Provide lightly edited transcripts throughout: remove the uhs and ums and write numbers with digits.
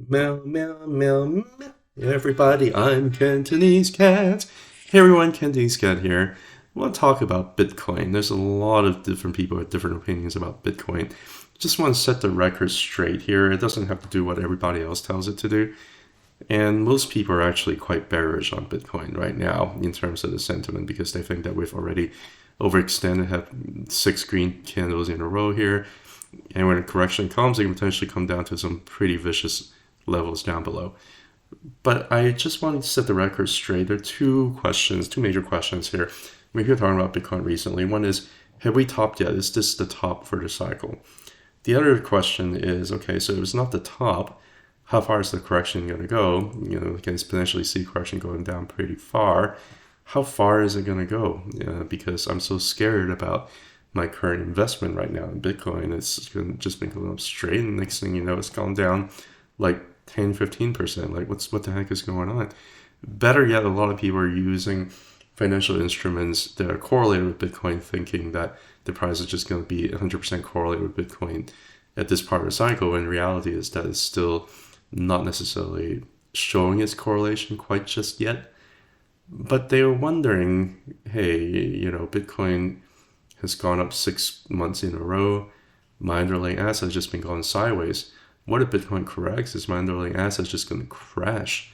Meow, meow, meow, meow. Everybody, I'm Cantonese Cat. Hey everyone, Cantonese Cat here. I want to talk about Bitcoin. There's a lot of different people with different opinions about Bitcoin. Just want to set the record straight here. It doesn't have to do what everybody else tells it to do. And most people are actually quite bearish on Bitcoin right now in terms of the sentiment because they think that we've already overextended, have 6 green candles in a row here. And when a correction comes, it can potentially come down to some pretty vicious levels down below. But I just wanted to set the record straight. There are two major questions here. We're here talking about Bitcoin recently. One is, have we topped yet? Is this the top for the cycle? The other question is, okay, so if it's not the top, how far is the correction going to go? You know, we can potentially see correction going down pretty far. How far is it going to go? Because I'm so scared about my current investment right now in Bitcoin. It's just been going up straight, and next thing you know, it's gone down like 10-15%. Like, what the heck is going on? Better yet, a lot of people are using financial instruments that are correlated with Bitcoin, thinking that the price is just going to be 100% correlated with Bitcoin at this part of the cycle, when reality is that it's still not necessarily showing its correlation quite just yet. But they are wondering, hey, you know, Bitcoin has gone up 6 months in a row. My underlying asset has just been going sideways. What if Bitcoin corrects? Is my underlying asset just going to crash?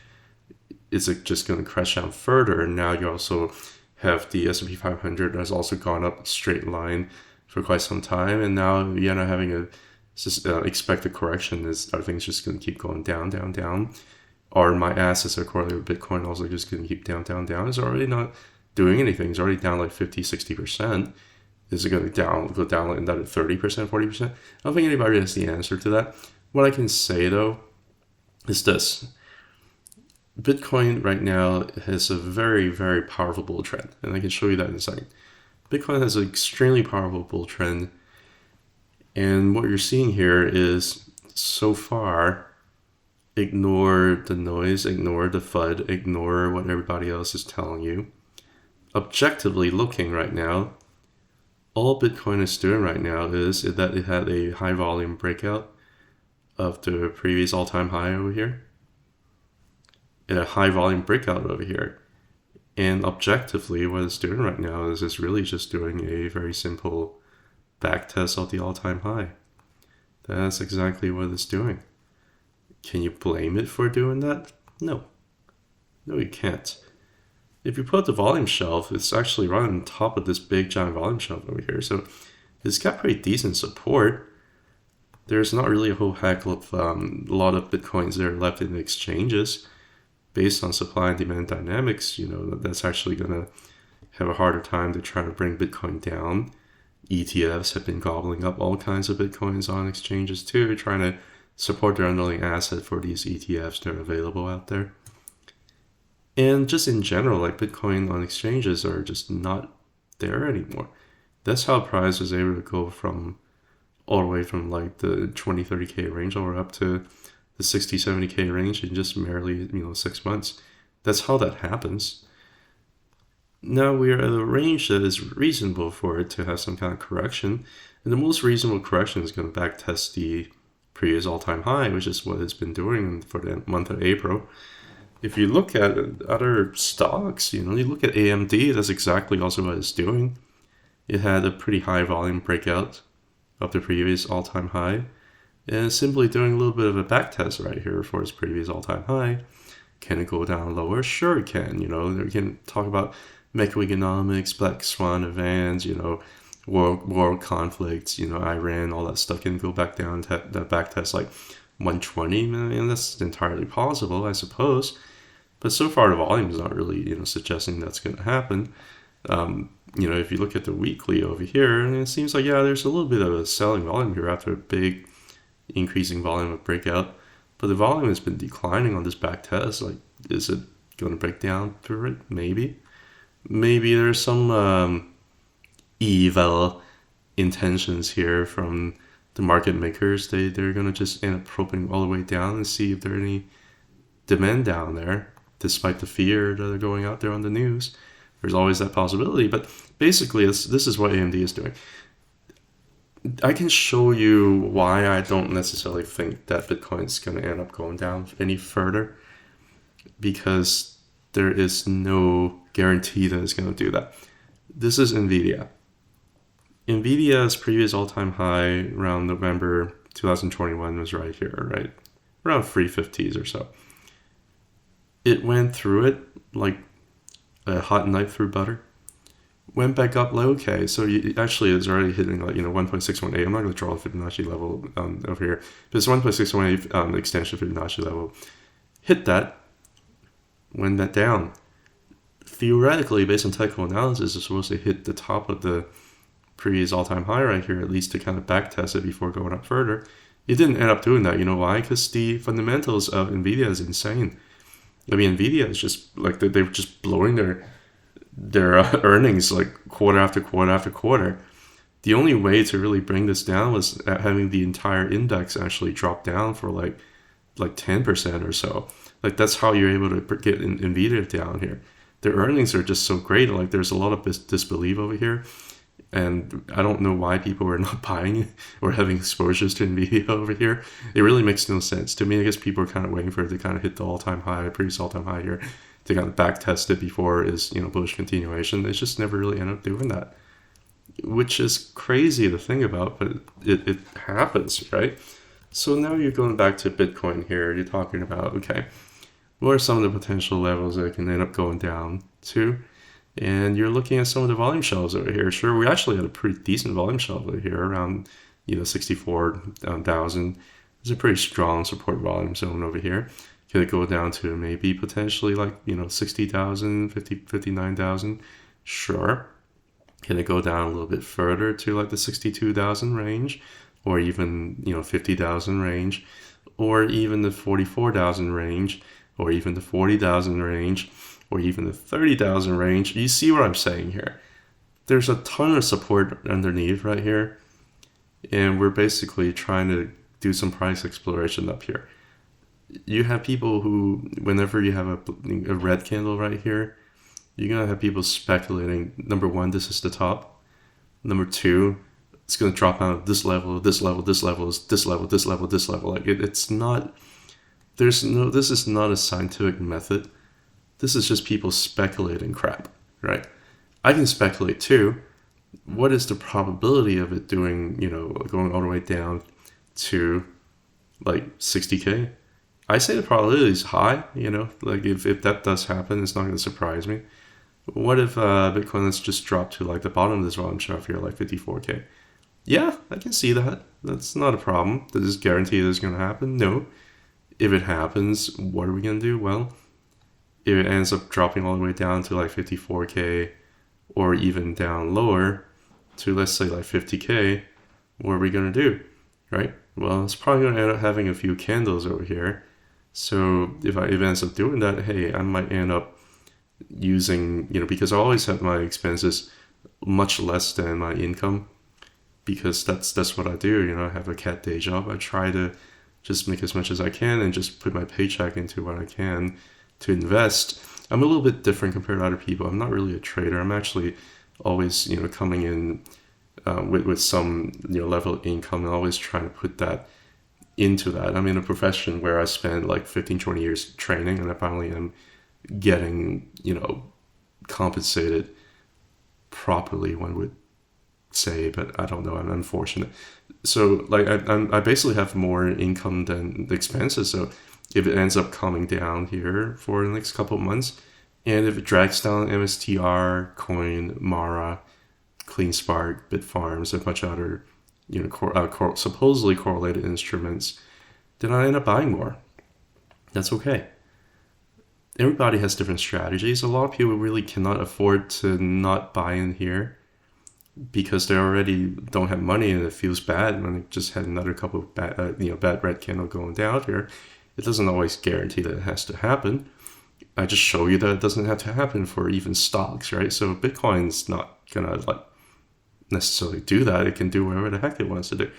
Is it just going to crash down further? And now you also have the S&P 500 that's also gone up a straight line for quite some time, and now you're not having a expected correction. Are things just going to keep going down, down, down? Or my assets are correlated with Bitcoin also just going to keep down, down, down? It's already not doing anything. It's already down like 50-60%. Is it going to go down like another 30%, 40%? I don't think anybody has the answer to that. What I can say, though, is this. Bitcoin right now has a very, very powerful bull trend, and I can show you that in a second. Bitcoin has an extremely powerful bull trend, and what you're seeing here is, so far, ignore the noise, ignore the FUD, ignore what everybody else is telling you. Objectively looking right now, all Bitcoin is doing right now is that it had a high volume breakout of the previous all-time high over here, and a high volume breakout over here. And objectively, what it's doing right now is it's really just doing a very simple back test of the all-time high. That's exactly what it's doing. Can you blame it for doing that? No. No, you can't. If you put the volume shelf, it's actually right on top of this big giant volume shelf over here. So it's got pretty decent support. There's not really a whole heck of a lot of Bitcoins that are left in the exchanges. Based on supply and demand dynamics, you know, that's actually going to have a harder time to try to bring Bitcoin down. ETFs have been gobbling up all kinds of Bitcoins on exchanges too, trying to support their underlying asset for these ETFs that are available out there. And just in general, like, Bitcoin on exchanges are just not there anymore. That's how price was able to go from all the way from like the 20-30K range all the way up to the 60-70K range in just merely 6 months. That's how that happens. Now we are at a range that is reasonable for it to have some kind of correction, and the most reasonable correction is going to backtest the previous all-time high, which is what it's been doing for the month of April. If you look at other stocks, you look at AMD, that's exactly also what it's doing. It had a pretty high volume breakout of the previous all-time high, and it's simply doing a little bit of a back test right here for its previous all-time high. Can it go down lower? Sure it can. We can talk about macroeconomics, black swan events, world conflicts, Iran, all that stuff can go back down to that back test like 120, and that's entirely possible, I suppose. But so far the volume is not really, suggesting that's going to happen. If you look at the weekly over here, and it seems like, there's a little bit of a selling volume here after a big increasing volume of breakout, but the volume has been declining on this back test. Like, is it going to break down through it? Maybe there's some evil intentions here from the market makers. They're going to just end up probing all the way down and see if there's any demand down there, despite the fear that are going out there on the news. There's always that possibility, but basically this is what AMD is doing. I can show you why I don't necessarily think that Bitcoin is going to end up going down any further, because there is no guarantee that it's going to do that. This is NVIDIA. NVIDIA's previous all-time high around November 2021 was right here, right? Around 350s or so. It went through it like a hot knife through butter. Went back up low, okay, so actually it's already hitting like 1.618. I'm not going to draw the Fibonacci level over here, but it's 1.618 extension Fibonacci level. Hit that, went that down. Theoretically, based on technical analysis, it's supposed to hit the top of the previous all-time high right here, at least to kind of back test it before going up further. It didn't end up doing that. You know why? Because the fundamentals of NVIDIA is insane. I mean, NVIDIA is just like they're just blowing their earnings like quarter after quarter after quarter. The only way to really bring this down was having the entire index actually drop down for like 10% or so. Like that's how you're able to get NVIDIA down here. Their earnings are just so great. Like there's a lot of disbelief over here, and I don't know why people are not buying or having exposures to NVIDIA over here. It really makes no sense to me. I guess people are kind of waiting for it to kind of hit the all-time high, previous all-time high here, to kind of back test it before is bullish continuation. It's just never really ended up doing that, which is crazy to think about, but it happens, right? So now you're going back to Bitcoin here. You're talking about, okay, what are some of the potential levels that it can end up going down to? And you're looking at some of the volume shelves over here. Sure, we actually had a pretty decent volume shelf over here, around 64,000. There's a pretty strong support volume zone over here. Could it go down to maybe potentially like 60,000, 59,000? Sure. Can it go down a little bit further to like the 62,000 range, or even 50,000 range, or even the 44,000 range, or even the 40,000 range, or even the 30,000 range? You see what I'm saying here? There's a ton of support underneath right here, and we're basically trying to do some price exploration up here. You have people who, whenever you have a red candle right here, you're going to have people speculating, number one, this is the top. Number two, it's going to drop out of this level, this level, this level, this level, this level, this level. Like it's not, this is not a scientific method. This is just people speculating crap, right? I can speculate too. What is the probability of it doing, going all the way down to like 60K? I say the probability is high, like if that does happen, it's not going to surprise me. What if Bitcoin let's just drop to like the bottom of this volume chart here, like 54K? Yeah, I can see that. That's not a problem. Does this guarantee this is going to happen? No. If it happens, what are we going to do? Well, if it ends up dropping all the way down to like 54K, or even down lower to, let's say, like 50K, what are we going to do, right? Well, it's probably going to end up having a few candles over here. So if it ends up doing that, hey, I might end up using, because I always have my expenses much less than my income, because that's what I do. I have a cat day job. I try to just make as much as I can and just put my paycheck into what I can to invest. I'm a little bit different compared to other people. I'm not really a trader. I'm actually always, coming in with some level of income, and always trying to put that into that. I'm in a profession where I spent like 15, 20 years training, and I finally am getting, compensated properly, one would say, but I don't know. I'm unfortunate. So like I basically have more income than the expenses. So if it ends up coming down here for the next couple of months, and if it drags down MSTR, Coin, Mara, CleanSpark, Bitfarms, a bunch of other supposedly correlated instruments, then I end up buying more. That's okay. Everybody has different strategies. A lot of people really cannot afford to not buy in here because they already don't have money, and it feels bad when they just had another couple of bad red candle going down here. It doesn't always guarantee that it has to happen. I just show you that it doesn't have to happen for even stocks, right? So Bitcoin's not gonna necessarily do that. It can do whatever the heck it wants to do.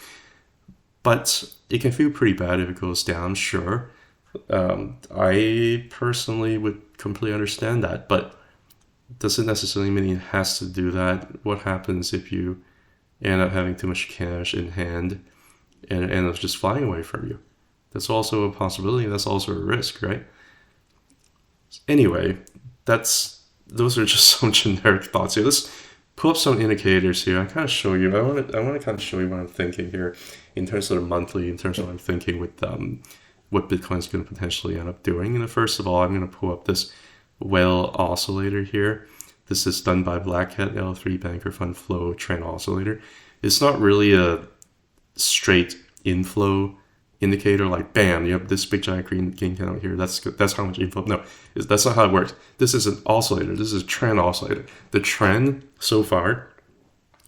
But it can feel pretty bad if it goes down, sure. I personally would completely understand that, but doesn't necessarily mean it has to do that. What happens if you end up having too much cash in hand, and it ends up just flying away from you. That's also a possibility. That's also a risk, right? Anyway, those are just some generic thoughts here. Let's pull up some indicators here. I kind of show you. I want to kind of show you what I'm thinking here in terms of the monthly, in terms of what I'm thinking with what Bitcoin's going to potentially end up doing. And first of all, I'm going to pull up this whale oscillator here. This is done by Blackcat L3 Banker Fund Flow Trend Oscillator. It's not really a straight inflow indicator like bam, you have this big giant green candle here. That's how much inflow. No, that's not how it works. This is an oscillator. This is a trend oscillator. The trend so far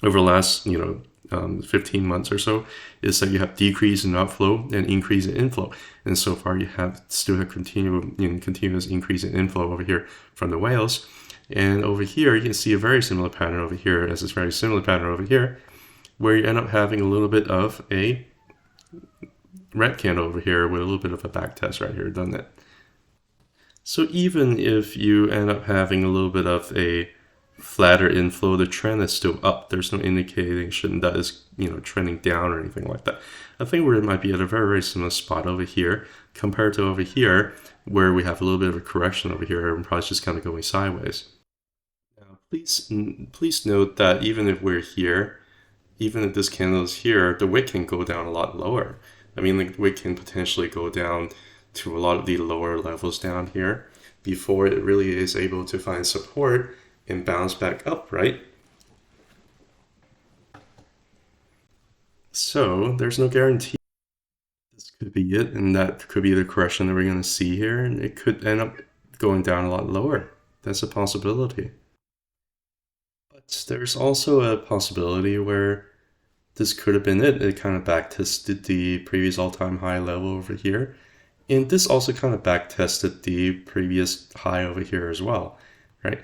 over the last 15 months or so is that you have decrease in outflow and increase in inflow, and so far you have still a continuous increase in inflow over here from the whales. And over here, you can see a very similar pattern over here as this very similar pattern over here, where you end up having a little bit of a red candle over here with a little bit of a back test right here, doesn't it? So even if you end up having a little bit of a flatter inflow, the trend is still up. There's no indication that is trending down or anything like that. I think we might be at a very, very similar spot over here compared to over here, where we have a little bit of a correction over here and probably just kind of going sideways. Now, please note that even if we're here, even if this candle is here, the wick can go down a lot lower. I mean, the wick can potentially go down to a lot of the lower levels down here before it really is able to find support and bounce back up, right? So there's no guarantee this could be it, and that could be the correction that we're going to see here, and it could end up going down a lot lower. That's a possibility. But there's also a possibility where this could have been it. It kind of backtested the previous all-time high level over here. And this also kind of backtested the previous high over here as well, right?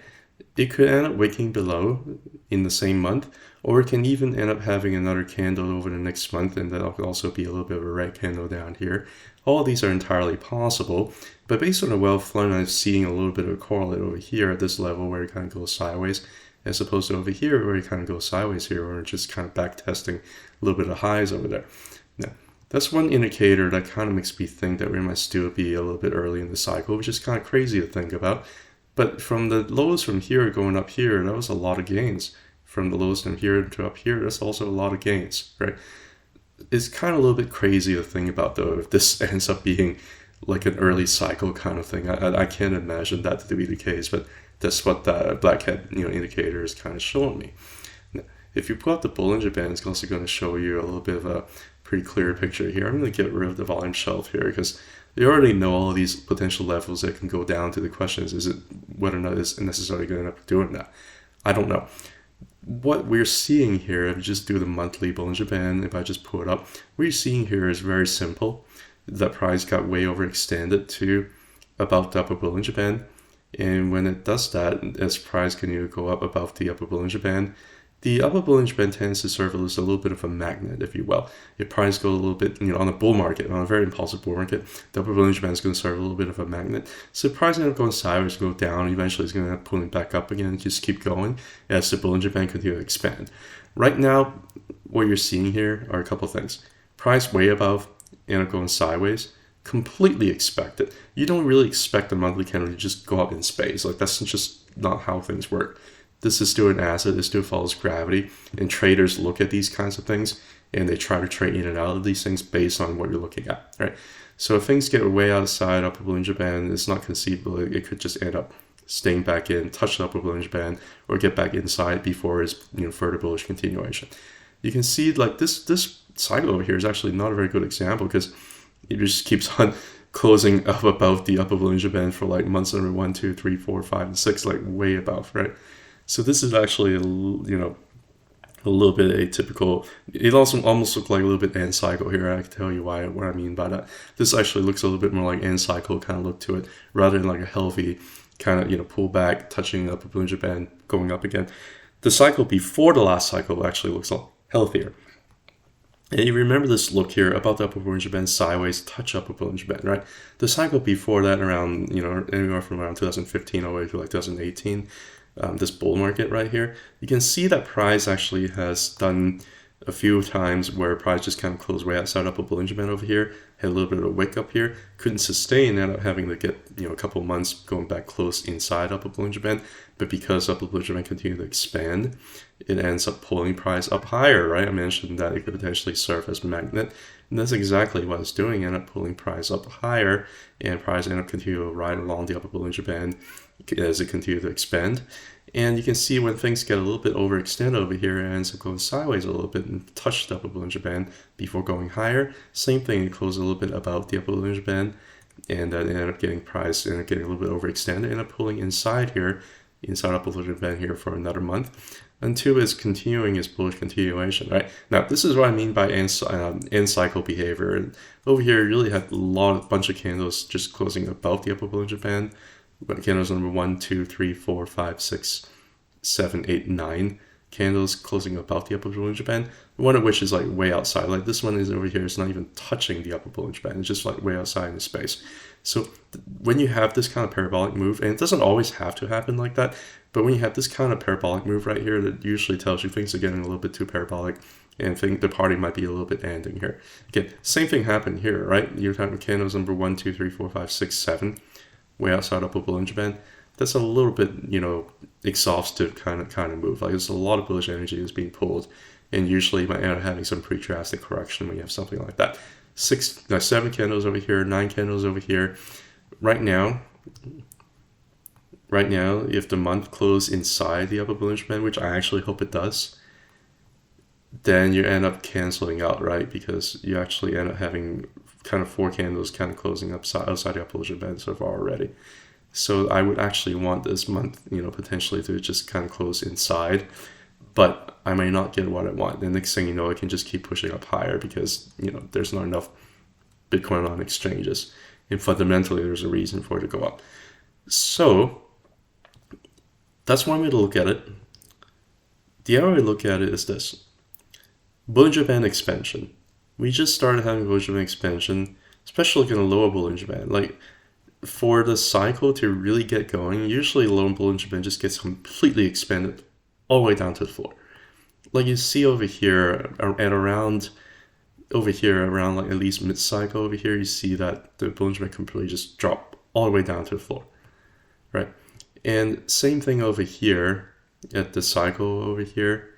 It could end up wicking below in the same month, or it can even end up having another candle over the next month, and that'll also be a little bit of a red candle down here. All of these are entirely possible, but based on the well flown, I'm seeing a little bit of a correlate over here at this level where it kind of goes sideways, as opposed to over here where it kind of goes sideways here, where it's just kind of back testing a little bit of highs over there. Now, that's one indicator that kind of makes me think that we might still be a little bit early in the cycle, which is kind of crazy to think about. But from the lows from here going up here, that was a lot of gains. From the lows from here to up here, that's also a lot of gains, right? It's kind of a little bit crazy to think about, though, if this ends up being like an early cycle kind of thing. I can't imagine that to be the case, but that's what the Blackcat indicator is kind of showing me. Now, if you pull up the Bollinger Band, it's also going to show you a little bit of a pretty clear picture here. I'm going to get rid of the volume shelf here because you already know all of these potential levels that can go down to. The question is it whether or not it's necessarily going to end up doing that? I don't know. What we're seeing here, if you just do the monthly Bollinger Band, if I just pull it up, what you're seeing here is very simple. That price got way overextended to about the upper Bollinger Band. And when it does that, as price continue to go up above the upper Bollinger Band, the upper Bollinger Band tends to serve as a little bit of a magnet, if you will. If price goes a little bit, on a bull market, on a very impulsive bull market, the upper Bollinger Band is going to serve a little bit of a magnet. So if price ends up going sideways, go down, eventually it's going to end up pulling back up again, just keep going as the Bollinger Band continues to expand. Right now, what you're seeing here are a couple of things. Price way above, end up going sideways. Completely expected. You don't really expect a monthly candle to just go up in space. Like, that's just not how things work. This is still an asset. It still follows gravity. And traders look at these kinds of things and they try to trade in and out of these things based on what you're looking at, right? So if things get way outside upper Bollinger Band, it's not conceivable. It could just end up staying back in, touch the upper Bollinger Band, or get back inside before its further bullish continuation. You can see like this cycle over here is actually not a very good example because it just keeps on closing up above the upper Bollinger Band for like months number 1, 2, 3, 4, 5, and 6, like way above, right? So this is actually, a little bit atypical. It also almost looks like a little bit end cycle here. I can tell you what I mean by that. This actually looks a little bit more like end cycle kind of look to it, rather than like a healthy kind of, pull back, touching the upper Bollinger Band, going up again. The cycle before the last cycle actually looks a lot healthier. And you remember this look here about the upper Bollinger Band sideways, touch upper Bollinger Band, right? The cycle before that around, anywhere from around 2015 all the way to like 2018, this bull market right here, you can see that price actually has done a few times where price just kind of closed way outside upper Bollinger Band over here, had a little bit of a wick up here, couldn't sustain, ended up having to get a couple of months going back close inside upper Bollinger Band, but because upper Bollinger Band continued to expand, it ends up pulling price up higher, right? I mentioned that it could potentially serve as a magnet, and that's exactly what it's doing, ended up pulling price up higher, and price ended up continuing to ride along the upper Bollinger Band as it continued to expand. And you can see when things get a little bit overextended over here, it ends up going sideways a little bit and touched the upper Bollinger Band before going higher. Same thing, it closed a little bit above the upper Bollinger Band, and it ended up getting priced and getting a little bit overextended, ended up pulling inside here, inside upper Bollinger Band here for another month, until it's continuing its bullish continuation, right? Now, this is what I mean by end cycle behavior. And over here, you really have a bunch of candles just closing above the upper Bollinger Band. Candles number 1, 2, 3, 4, 5, 6, 7, 8, 9 candles closing above the upper Bollinger Band, one of which is like way outside. Like this one is over here, it's not even touching the upper Bollinger Band, it's just like way outside in the space. So when you have this kind of parabolic move, and it doesn't always have to happen like that, but when you have this kind of parabolic move right here, that usually tells you things are getting a little bit too parabolic and think the party might be a little bit ending here. Again, same thing happened here, right? You're having candles number 1, 2, 3, 4, 5, 6, 7 way outside upper Bollinger Band. That's a little bit, exhaustive kind of move. Like there's a lot of bullish energy that's being pulled, and usually you might end up having some pretty drastic correction when you have something like that. 7 candles over here, 9 candles over here. Right now, if the month closed inside the upper Bollinger Band, which I actually hope it does, then you end up canceling out, right? Because you actually end up having kind of 4 candles kind of closing outside the upper Bollinger Band so far already. So I would actually want this month, potentially to just kind of close inside, but I may not get what I want. The next thing you know, it can just keep pushing up higher because, there's not enough Bitcoin on exchanges. And fundamentally, there's a reason for it to go up. So that's one way to look at it. The other way to look at it is this. Bollinger Band expansion. We just started having Bollinger Band expansion, especially in a lower Bollinger Band. Like, for the cycle to really get going, usually the lower Bollinger Band just gets completely expanded all the way down to the floor. Like you see over here, around like at least mid-cycle over here, you see that the Bollinger Band completely just drop all the way down to the floor, right? And same thing over here at the cycle over here.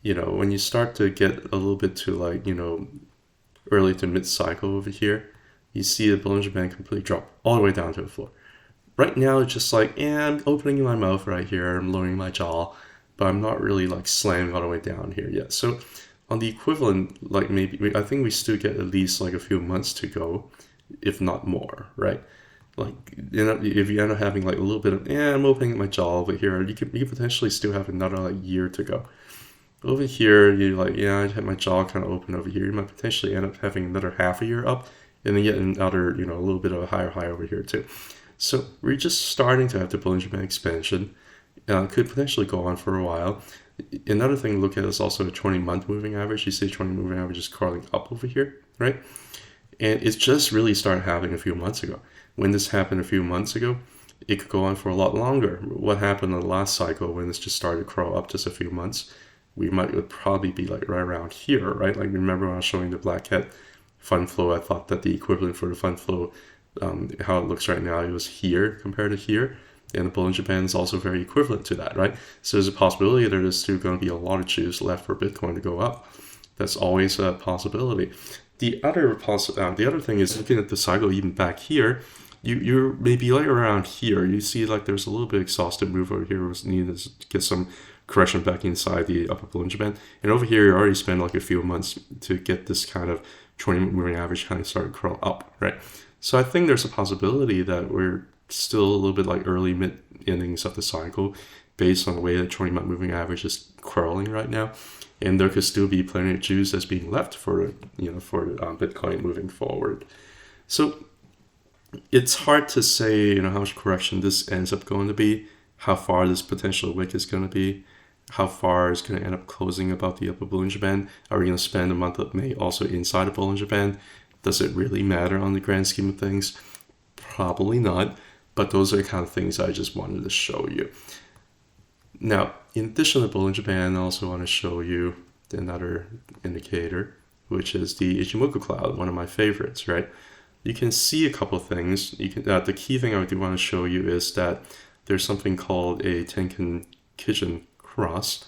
When you start to get a little bit to like, early to mid-cycle over here, you see the Bollinger Band completely drop all the way down to the floor. Right now, it's just like, I'm opening my mouth right here, I'm lowering my jaw, but I'm not really like slamming all the way down here yet. So on the equivalent, like I think we still get at least like a few months to go, if not more, right? Like, if you end up having like a little bit of, I'm opening my jaw over here, you could potentially still have another like year to go. Over here, you're like, I had my jaw kind of open over here. You might potentially end up having another half a year up, and then get another, a little bit of a higher high over here too. So we're just starting to have the Bollinger Band expansion. Could potentially go on for a while. Another thing to look at is also a 20-month moving average. You see 20 moving average is crawling up over here, right? And it's just really started happening a few months ago. When this happened a few months ago, it could go on for a lot longer. What happened in the last cycle when this just started to crawl up just a few months, would probably be like right around here, right? Like remember when I was showing the Blackcat fund flow, I thought that the equivalent for the fund flow, how it looks right now, it was here compared to here. And the Bollinger Band is also very equivalent to that, right? So there's a possibility that there's still going to be a lot of juice left for Bitcoin to go up. That's always a possibility. The other thing is looking at the cycle even back here, you're maybe like around here. You see like there's a little bit exhausted move over here. Was needed to get some correction back inside the upper Bollinger Band. And over here, you already spent like a few months to get this kind of 20 moving average kind of start to curl up, right? So I think there's a possibility that we're still a little bit like early mid innings of the cycle based on the way the 20-month moving average is curling right now. And there could still be plenty of juice that's being left for Bitcoin moving forward. So it's hard to say, how much correction this ends up going to be, how far this potential wick is going to be, how far it's going to end up closing above the upper Bollinger Band. Are we going to spend the month of May also inside the Bollinger Band? Does it really matter on the grand scheme of things? Probably not, but those are the kind of things I just wanted to show you. Now, in addition to Bollinger Band, I also want to show you another indicator, which is the Ichimoku cloud, one of my favorites, right? You can see a couple things. The key thing I do want to show you is that there's something called a Tenkan-Kijun cross.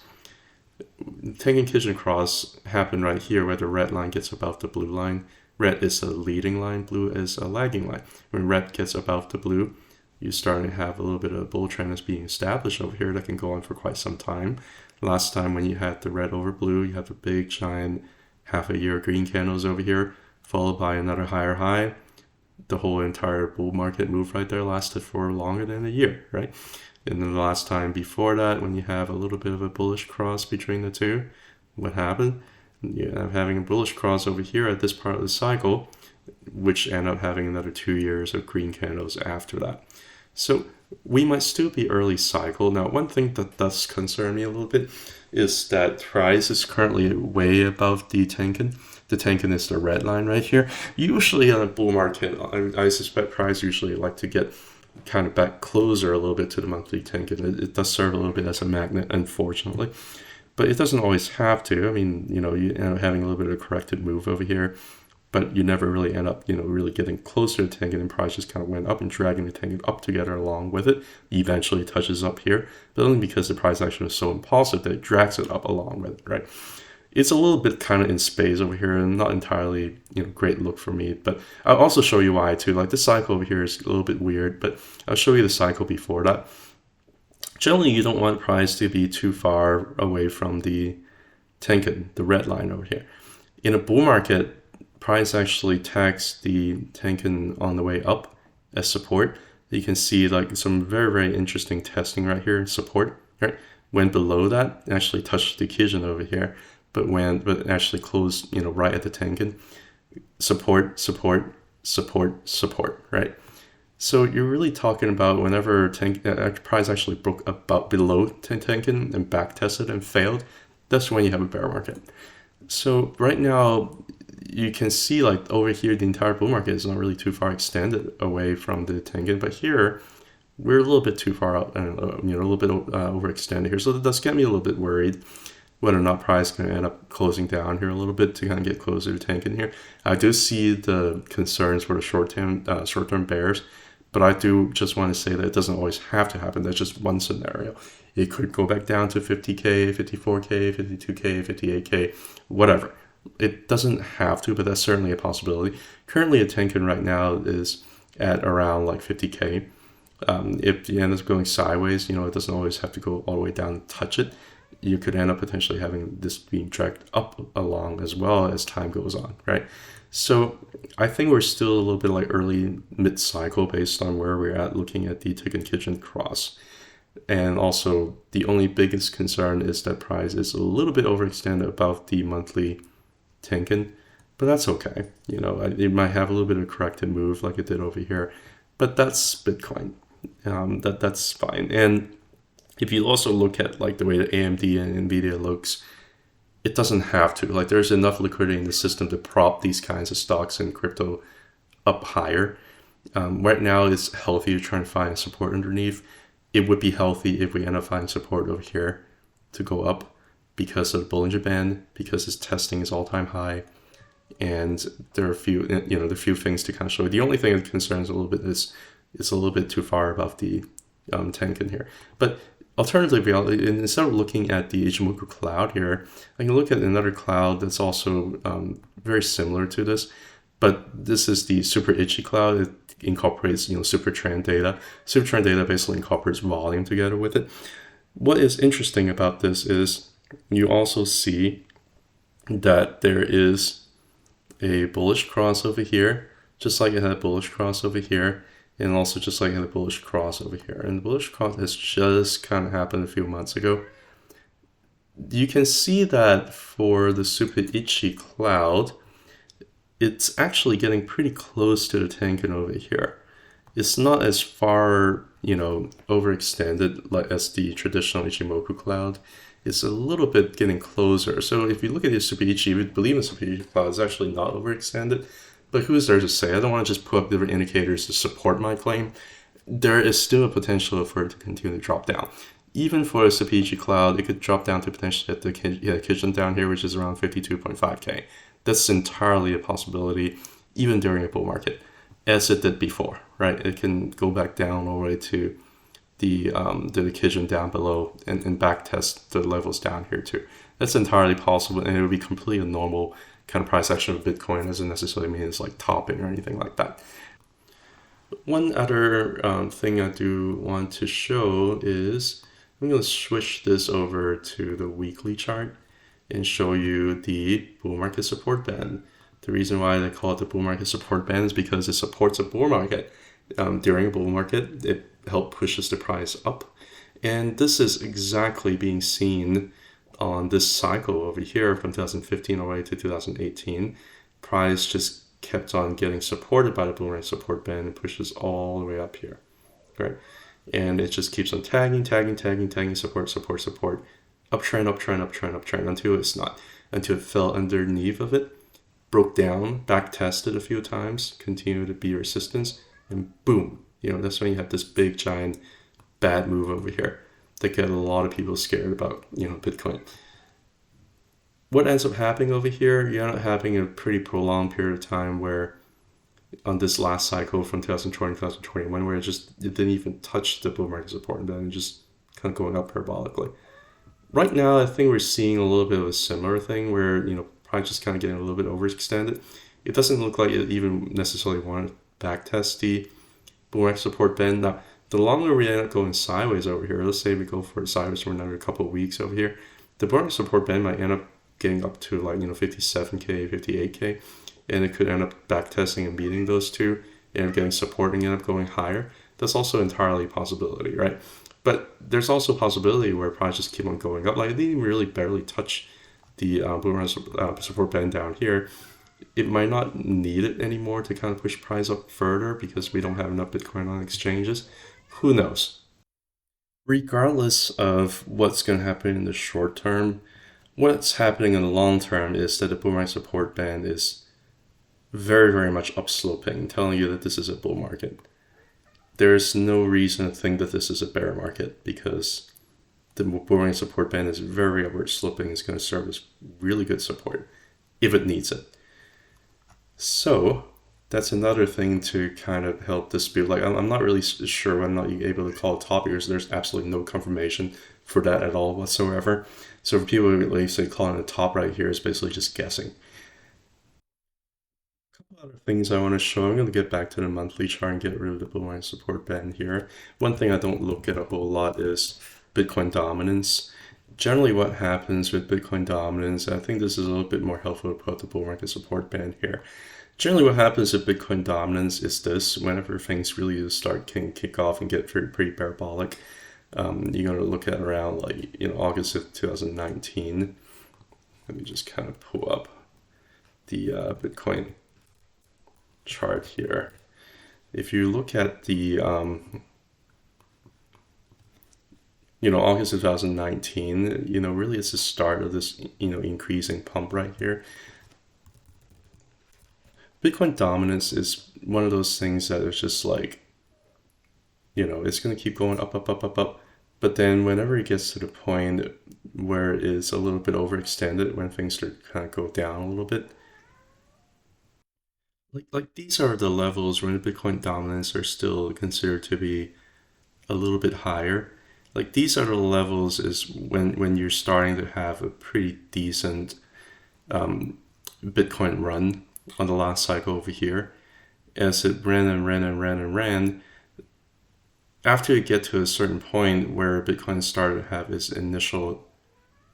Tenkan-Kijun cross happened right here where the red line gets above the blue line. Red is a leading line, blue is a lagging line. When red gets above the blue, you're starting to have a little bit of a bull trend that's being established over here that can go on for quite some time. Last time when you had the red over blue, you have the big giant half a year green candles over here, followed by another higher high. The whole entire bull market move right there lasted for longer than a year, right? And then the last time before that, when you have a little bit of a bullish cross between the two, what happened? You end up having a bullish cross over here at this part of the cycle, which end up having another 2 years of green candles after that. So we might still be early cycle. Now, one thing that does concern me a little bit is that price is currently way above the Tenkan. The Tenkan is the red line right here. Usually on a bull market, I suspect price usually like to get kind of back closer a little bit to the monthly Tenkan. It does serve a little bit as a magnet, unfortunately. But it doesn't always have to. I mean, you end up having a little bit of a corrected move over here, but you never really end up, really getting closer to Tenkan, and price just kind of went up and dragging the Tenkan up together along with it. Eventually touches up here, but only because the price action is so impulsive that it drags it up along with it, right? It's a little bit kind of in space over here and not entirely, great look for me, but I'll also show you why too. Like this cycle over here is a little bit weird, but I'll show you the cycle before that. Generally, you don't want price to be too far away from the Tenkan, the red line over here. In a bull market, price actually tags the Tenkan on the way up as support. You can see like some very, very interesting testing right here, support, right? Went below that, actually touched the Kijun over here, but actually closed, right at the Tenkan. Support, support, support, support, right? So you're really talking about whenever price actually broke about below Tenkan and back tested and failed, that's when you have a bear market. So right now, you can see like over here, the entire bull market is not really too far extended away from the Tenkan, but here we're a little bit too far out and a little bit overextended here. So that does get me a little bit worried whether or not price can end up closing down here a little bit to kind of get closer to Tenkan here. I do see the concerns for the short-term bears, but I do just want to say that it doesn't always have to happen. That's just one scenario. It could go back down to 50K, 54K, 52K, 58K, whatever. It doesn't have to, but that's certainly a possibility. Currently, a Tenkan right now is at around like 50K. If you end up going sideways, it doesn't always have to go all the way down and touch it. You could end up potentially having this being dragged up along as well as time goes on, right? So I think we're still a little bit like early mid-cycle based on where we're at looking at the Tenkan-Kijun cross. And also the only biggest concern is that price is a little bit overextended above the monthly Tenkan, but that's okay. It might have a little bit of a corrected move like it did over here, but that's Bitcoin. That's fine. And if you also look at like the way that AMD and NVIDIA looks, it doesn't have to. Like there's enough liquidity in the system to prop these kinds of stocks and crypto up higher. Right now it's healthy to try and find support underneath. It would be healthy if we end up finding support over here to go up because of the Bollinger Band, because its testing is all-time high. And there are a few, things to kind of show. The only thing that concerns a little bit is it's a little bit too far above the Tenkan here. But alternatively, instead of looking at the Ichimoku cloud here, I can look at another cloud that's also very similar to this, but this is the Super Ichi cloud. It incorporates, super trend data. Super trend data basically incorporates volume together with it. What is interesting about this is you also see that there is a bullish cross over here, just like it had a bullish cross over here, and also just like it had a bullish cross over here. And the bullish cross has just kind of happened a few months ago. You can see that for the Super Ichi cloud, it's actually getting pretty close to the Tenkan over here. It's not as far, overextended like as the traditional Ichimoku cloud. It's a little bit getting closer. So if you look at the Super Ichi, we believe the Super Ichi cloud is actually not overextended. But who's there to say? I don't want to just put up different indicators to support my claim. There is still a potential for it to continue to drop down. Even for a CPG cloud, it could drop down to potentially at the kitchen down here, which is around 52.5K. That's entirely a possibility, even during a bull market, as it did before, right? It can go back down all the way to the kitchen down below and back test the levels down here too. That's entirely possible, and it would be completely normal kind of price action of Bitcoin. It doesn't necessarily mean it's like topping or anything like that. One other thing I do want to show is I'm going to switch this over to the weekly chart and show you the bull market support band. The reason why they call it the bull market support band is because it supports a bull market. During a bull market, it helps pushes the price up. And this is exactly being seen on this cycle over here from 2015 all the way to 2018. Price just kept on getting supported by the bull market support band and pushes all the way up here, right? And it just keeps on tagging, support, uptrend, until it's not, until it fell underneath of it, broke down, back tested a few times, continued to be resistance, and boom, that's when you have this big giant bad move over here that get a lot of people scared about, Bitcoin. What ends up happening over here, you end up having a pretty prolonged period of time where on this last cycle from 2020 to 2021, where it didn't even touch the bull market support and then just kind of going up parabolically. Right now, I think we're seeing a little bit of a similar thing where, probably just kind of getting a little bit overextended. It doesn't look like it even necessarily want to back test the bull market support band. Now, the longer we end up going sideways over here, let's say we go for it sideways for another couple of weeks over here, the bull market support band might end up getting up to 57K, 58K, and it could end up backtesting and beating those two and getting support and end up going higher. That's also entirely a possibility, right? But there's also a possibility where prices just keep on going up. Like it didn't really barely touch the bull market support band down here. It might not need it anymore to kind of push price up further because we don't have enough Bitcoin on exchanges. Who knows? Regardless of what's going to happen in the short term, what's happening in the long term is that the bull market support band is very, very much upsloping, telling you that this is a bull market. There's no reason to think that this is a bear market because the bull market support band is very upward sloping. It's going to serve as really good support if it needs it. So that's another thing to kind of help dispute. Like I'm not really sure. I'm not able to call it top because there's absolutely no confirmation for that at all whatsoever. So for people who like say calling it a top right here is basically just guessing. A couple other things I want to show. I'm going to get back to the monthly chart and get rid of the bull market support band here. One thing I don't look at a whole lot is Bitcoin dominance. Generally what happens with Bitcoin dominance, I think this is a little bit more helpful to put the bull market support band here. Generally what happens with Bitcoin dominance is this: whenever things really can kick off and get pretty parabolic, you're going to look at around August of 2019. Let me just kind of pull up the Bitcoin chart here. If you look at the August 2019, really it's the start of this increasing pump right here. Bitcoin dominance is one of those things that is just like, it's going to keep going up, but then whenever it gets to the point where it's a little bit overextended, when things start kind of go down a little bit, like these are the levels when the Bitcoin dominance are still considered to be a little bit higher. Like these are the levels is when you're starting to have a pretty decent Bitcoin run on the last cycle over here. As it ran, after you get to a certain point where Bitcoin started to have its initial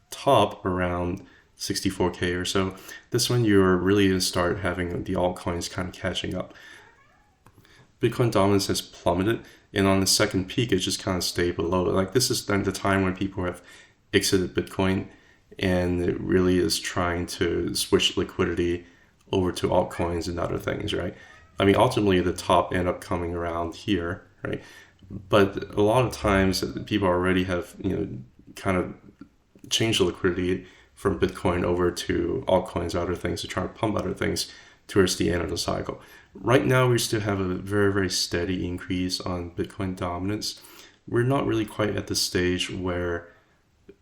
top around 64K or so, that's when you're really going to start having the altcoins kind of catching up. Bitcoin dominance has plummeted, and on the second peak, it just kind of stayed below. Like this is then the time when people have exited Bitcoin, and it really is trying to switch liquidity over to altcoins and other things, right? I mean, ultimately, the top end up coming around here, right? But a lot of times, people already have, kind of changed the liquidity from Bitcoin over to altcoins, other things, to try to pump other things towards the end of the cycle. Right now, we still have a very, very steady increase on Bitcoin dominance, we're not really quite at the stage where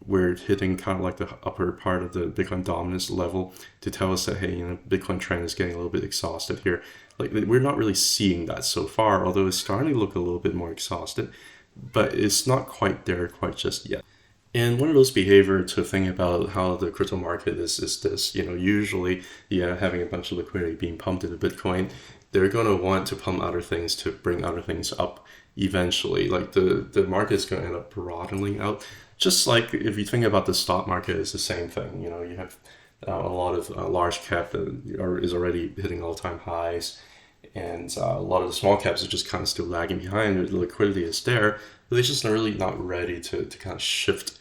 we're hitting kind of like the upper part of the Bitcoin dominance level to tell us that, hey, Bitcoin trend is getting a little bit exhausted here. Like, we're not really seeing that so far, although it's starting to look a little bit more exhausted, but it's not quite there quite just yet. And one of those behavior to think about how the crypto market is this, usually, having a bunch of liquidity being pumped into Bitcoin, they're going to want to pump other things to bring other things up eventually. Like the market is going to end up broadening out. Just like if you think about the stock market, it's the same thing. You have a lot of large cap that is already hitting all-time highs, and a lot of the small caps are just kind of still lagging behind. The liquidity is there, but they're just really not ready to kind of shift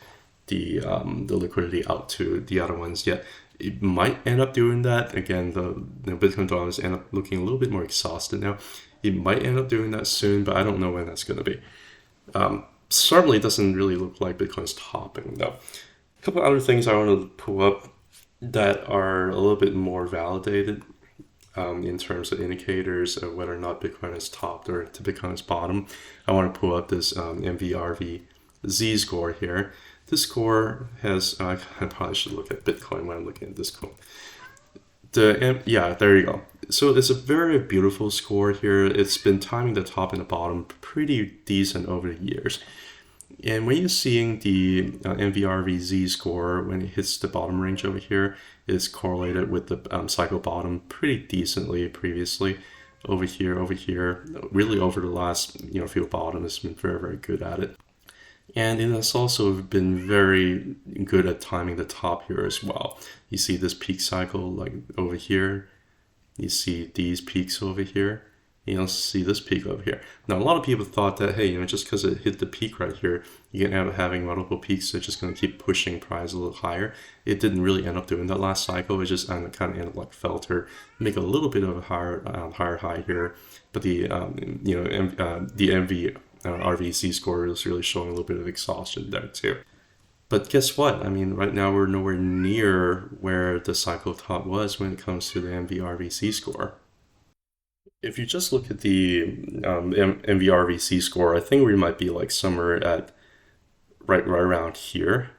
the liquidity out to the other ones yet. It might end up doing that. Again, the Bitcoin dollars end up looking a little bit more exhausted now. It might end up doing that soon, but I don't know when that's going to be. Certainly doesn't really look like Bitcoin's topping though. A couple other things I want to pull up that are a little bit more validated in terms of indicators of whether or not Bitcoin is topped or to Bitcoin's bottom. I want to pull up this MVRV-Z score here. This score has, I probably should look at Bitcoin when I'm looking at this coin. Yeah, there you go. So it's a very beautiful score here. It's been timing the top and the bottom pretty decent over the years. And when you're seeing the MVRV-Z score, when it hits the bottom range over here, it's correlated with the cycle bottom pretty decently previously. Over here, really over the last few bottoms, it's been very, very good at it. And it has also been very good at timing the top here as well. You see this peak cycle like over here. You see these peaks over here. You also see this peak over here. Now, a lot of people thought that, hey, just because it hit the peak right here, you can end up having multiple peaks, so it's just going to keep pushing price a little higher. It didn't really end up doing that last cycle. It just kind of ended up like filter, make a little bit of a higher high here. But the MVRV-Z score is really showing a little bit of exhaustion there too. But guess what? Right now we're nowhere near where the cycle top was when it comes to the MVRV-Z score. If you just look at the MVRV-Z score, I think we might be like somewhere at right around here,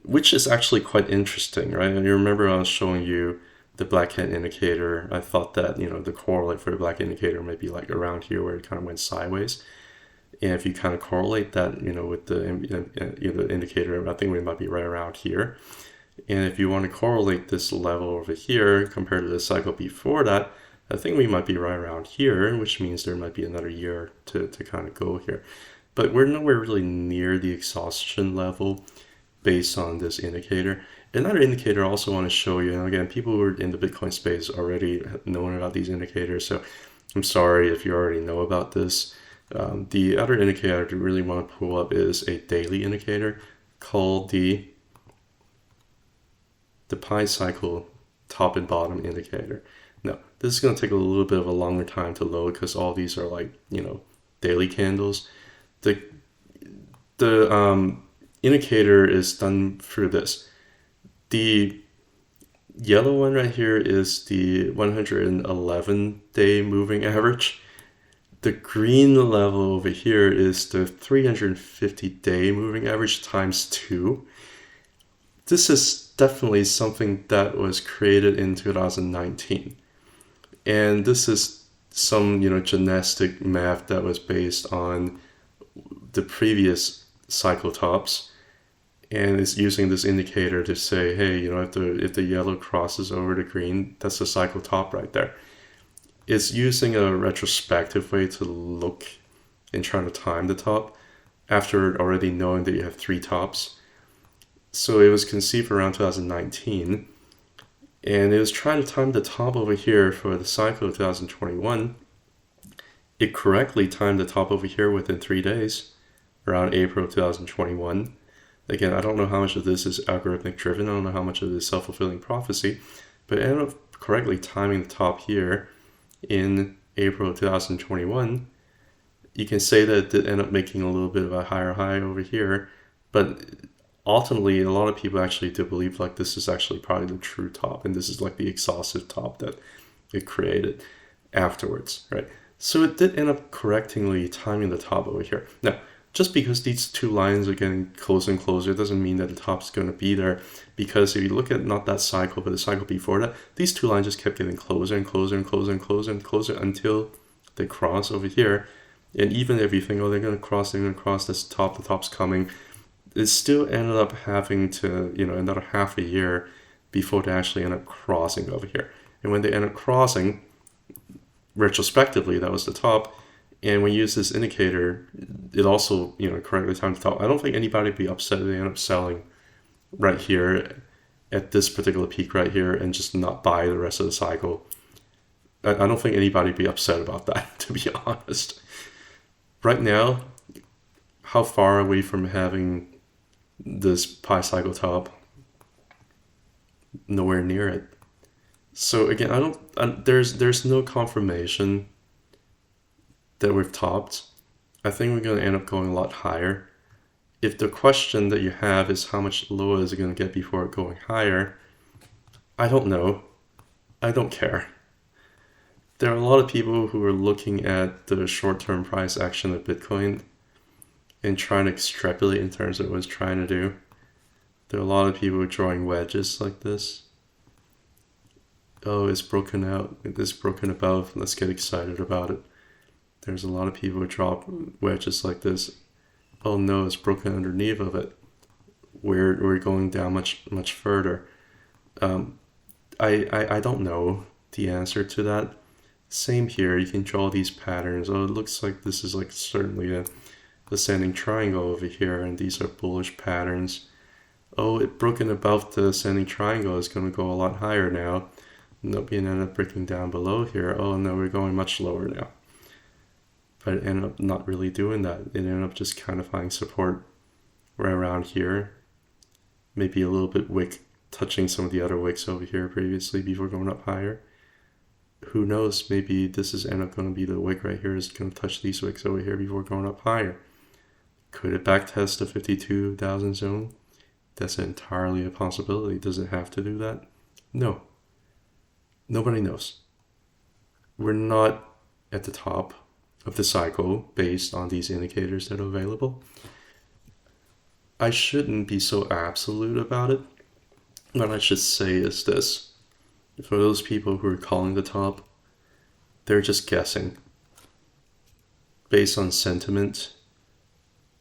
which is actually quite interesting, right? And you remember I was showing you the Blackcat indicator. I thought that the correlate for the Blackcat indicator might be like around here where it kind of went sideways. And if you kind of correlate that, with the indicator, I think we might be right around here. And if you want to correlate this level over here compared to the cycle before that, I think we might be right around here, which means there might be another year to kind of go here. But we're nowhere really near the exhaustion level based on this indicator. Another indicator I also want to show you, and again, people who are in the Bitcoin space already know about these indicators, so I'm sorry if you already know about this. The other indicator I really want to pull up is a daily indicator called the Pi cycle top and bottom indicator. Now, this is going to take a little bit of a longer time to load because all these are like, daily candles. The indicator is done through this. The yellow one right here is the 111-day moving average. The green level over here is the 350-day moving average times 2. This is definitely something that was created in 2019. And this is some, gymnastic math that was based on the previous cycle tops. And it's using this indicator to say, hey, if the yellow crosses over the green, that's the cycle top right there. It's using a retrospective way to look and trying to time the top after already knowing that you have 3 tops. So it was conceived around 2019. And it was trying to time the top over here for the cycle of 2021. It correctly timed the top over here within 3 days, around April of 2021. Again, I don't know how much of this is algorithmic driven. I don't know how much of this is self-fulfilling prophecy. But it ended up correctly timing the top here in April of 2021. You can say that it did end up making a little bit of a higher high over here. But ultimately, a lot of people actually do believe like this is actually probably the true top, and this is like the exhaustive top that it created afterwards, right? So it did end up correctly timing the top over here. Now, just because these two lines are getting closer and closer doesn't mean that the top's going to be there. Because if you look at not that cycle, but the cycle before that, these two lines just kept getting closer and closer and closer and closer and closer until they cross over here. And even if you think, oh, they're going to cross this top, the top's coming, it still ended up having to, another half a year before they actually end up crossing over here. And when they end up crossing, retrospectively, that was the top. And when you use this indicator, it also, correctly timed the top. I don't think anybody would be upset if they end up selling right here at this particular peak right here and just not buy the rest of the cycle. I don't think anybody would be upset about that, to be honest. Right now, how far are we from having this pi cycle top? Nowhere near it. So again, there's no confirmation that we've topped. I think we're going to end up going a lot higher. If the question that you have is how much lower is it going to get before going higher, I don't know. I don't care. There are a lot of people who are looking at the short-term price action of Bitcoin and trying to extrapolate in terms of what it's trying to do. There are a lot of people drawing wedges like this. Oh, it's broken out. It's broken above. Let's get excited about it. There's a lot of people who draw wedges like this. Oh no, it's broken underneath of it. We're going down much further. I don't know the answer to that. Same here. You can draw these patterns. Oh, it looks like this is like certainly a ascending triangle over here, and these are bullish patterns. Oh, it broken above the ascending triangle. Is going to go a lot higher now. Nope, it ended up breaking down below here. Oh no, we're going much lower now. But it ended up not really doing that. It ended up just kind of finding support right around here. Maybe a little bit wick touching some of the other wicks over here previously before going up higher. Who knows, maybe this is end up going to be the wick right here is going to touch these wicks over here before going up higher. Could it backtest the 52,000 zone? That's entirely a possibility. Does it have to do that? No. Nobody knows. We're not at the top of the cycle based on these indicators that are available. I shouldn't be so absolute about it. What I should say is this. For those people who are calling the top, they're just guessing. Based on sentiment,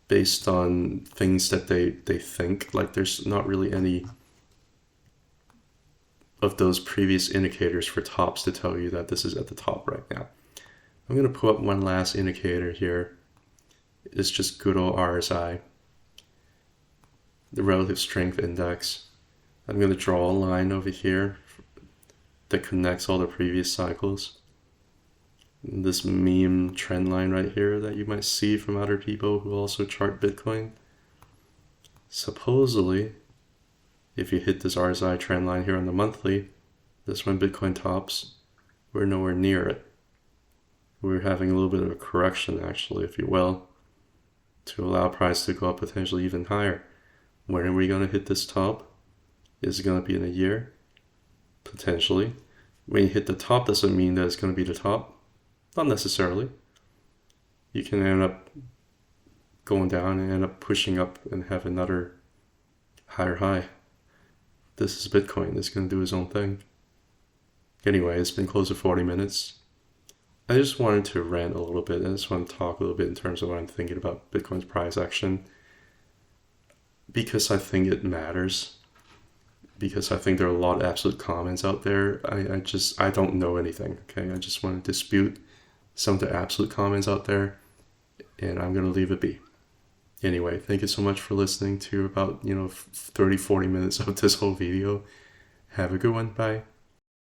based on things that they think. Like there's not really any of those previous indicators for tops to tell you that this is at the top right now. I'm going to pull up one last indicator here. It's just good old RSI, the relative strength index. I'm going to draw a line over here that connects all the previous cycles. This meme trend line right here that you might see from other people who also chart Bitcoin. Supposedly, if you hit this RSI trend line here on the monthly, this when Bitcoin tops, we're nowhere near it. We're having a little bit of a correction, actually, if you will, to allow price to go up potentially even higher. When are we going to hit this top? Is it going to be in a year? Potentially. When you hit the top, doesn't mean that it's going to be the top. Not necessarily. You can end up going down and end up pushing up and have another higher high. This is Bitcoin. It's going to do its own thing. Anyway, it's been close to 40 minutes. I just wanted to rant a little bit. I just want to talk a little bit in terms of what I'm thinking about Bitcoin's price action. Because I think it matters. Because I think there are a lot of absolute comments out there. I don't know anything. Okay, I just want to dispute some of the absolute comments out there. And I'm going to leave it be. Anyway, thank you so much for listening to about 30-40 minutes of this whole video. Have a good one. Bye.